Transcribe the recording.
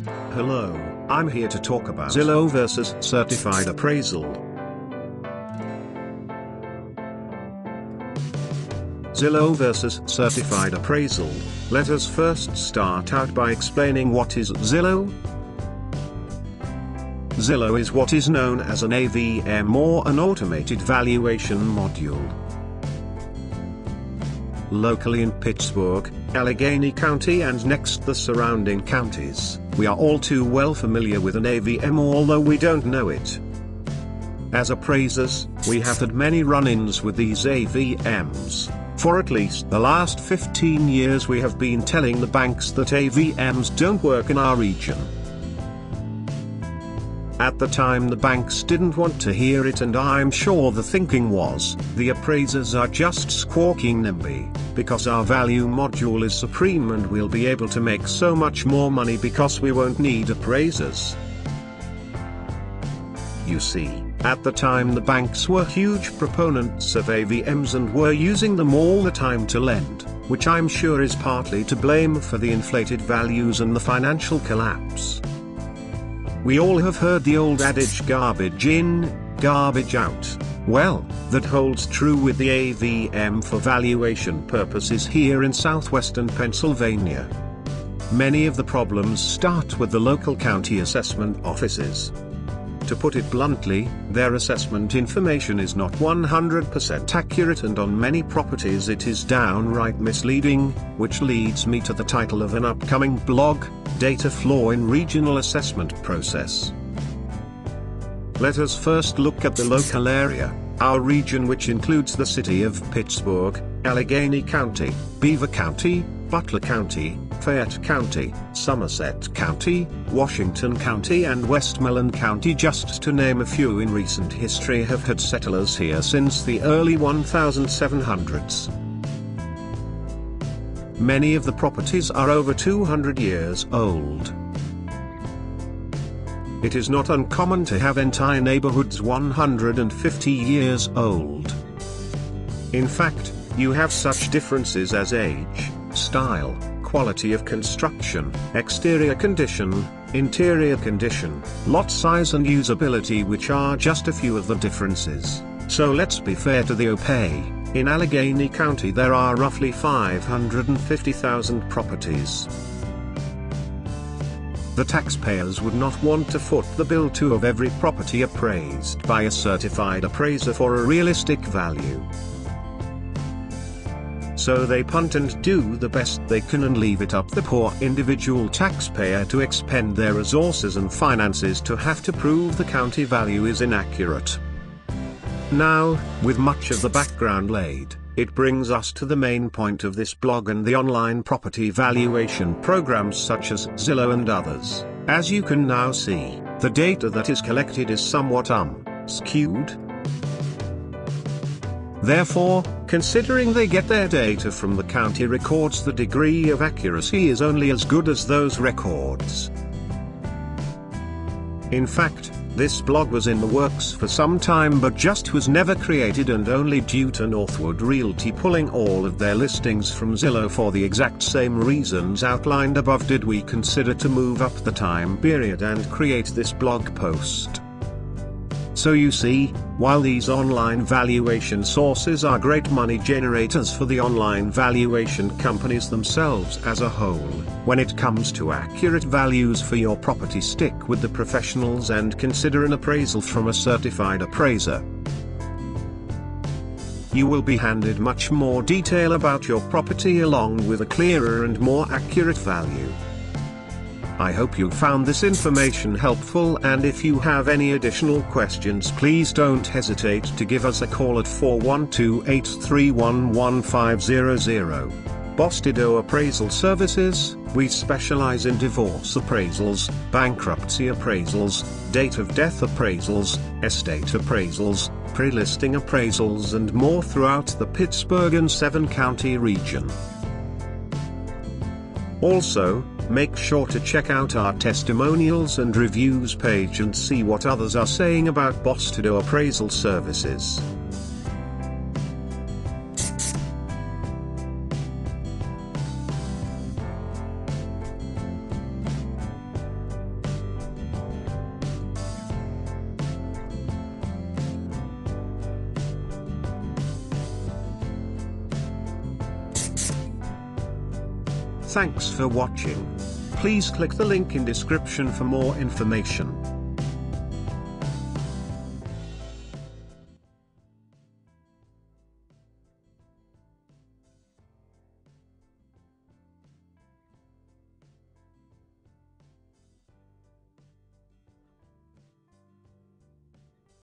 Hello, I'm here to talk about Zillow versus certified appraisal. Zillow versus certified appraisal. Let us first start out by explaining what is Zillow. Zillow is what is known as an AVM, or an automated valuation module. Locally in Pittsburgh, Allegheny County and next the surrounding counties, we are all too well familiar with an AVM, although we don't know it. As appraisers, we have had many run-ins with these AVMs. For at least the last 15 years we have been telling the banks that AVMs don't work in our region. At the time the banks didn't want to hear it, and I'm sure the thinking was, the appraisers are just squawking NIMBY, because our value module is supreme and we'll be able to make so much more money because we won't need appraisers. You see, at the time the banks were huge proponents of AVMs and were using them all the time to lend, which I'm sure is partly to blame for the inflated values and the financial collapse. We all have heard the old adage, garbage in, garbage out. Well, that holds true with the AVM for valuation purposes here in southwestern Pennsylvania. Many of the problems start with the local county assessment offices. To put it bluntly, their assessment information is not 100% accurate, and on many properties it is downright misleading, which leads me to the title of an upcoming blog, Data Flaw in Regional Assessment Process. Let us first look at the local area, our region, which includes the city of Pittsburgh, Allegheny County, Beaver County, Butler County, Fayette County, Somerset County, Washington County and Westmoreland County, just to name a few. In recent history have had settlers here since the early 1700s. Many of the properties are over 200 years old. It is not uncommon to have entire neighborhoods 150 years old. In fact, you have such differences as age, style, quality of construction, exterior condition, interior condition, lot size and usability, which are just a few of the differences. So let's be fair to the OPA. In Allegheny County there are roughly 550,000 properties. The taxpayers would not want to foot the bill to of every property appraised by a certified appraiser for a realistic value. So they punt and do the best they can and leave it up the poor individual taxpayer to expend their resources and finances to have to prove the county value is inaccurate. Now, with much of the background laid, it brings us to the main point of this blog and the online property valuation programs such as Zillow and others. As you can now see, the data that is collected is somewhat skewed. Therefore, considering they get their data from the county records, the degree of accuracy is only as good as those records. In fact, this blog was in the works for some time but just was never created, and only due to Northwood Realty pulling all of their listings from Zillow for the exact same reasons outlined above did we consider to move up the time period and create this blog post. So you see, while these online valuation sources are great money generators for the online valuation companies themselves as a whole, when it comes to accurate values for your property, stick with the professionals and consider an appraisal from a certified appraiser. You will be handed much more detail about your property along with a clearer and more accurate value. I hope you found this information helpful, and if you have any additional questions, please don't hesitate to give us a call at 412-831-1500. Bostido Appraisal Services, we specialize in divorce appraisals, bankruptcy appraisals, date of death appraisals, estate appraisals, pre-listing appraisals and more throughout the Pittsburgh and County region. Also, make sure to check out our testimonials and reviews page and see what others are saying about Bostido Appraisal Services. Thanks for watching. Please click the link in description for more information.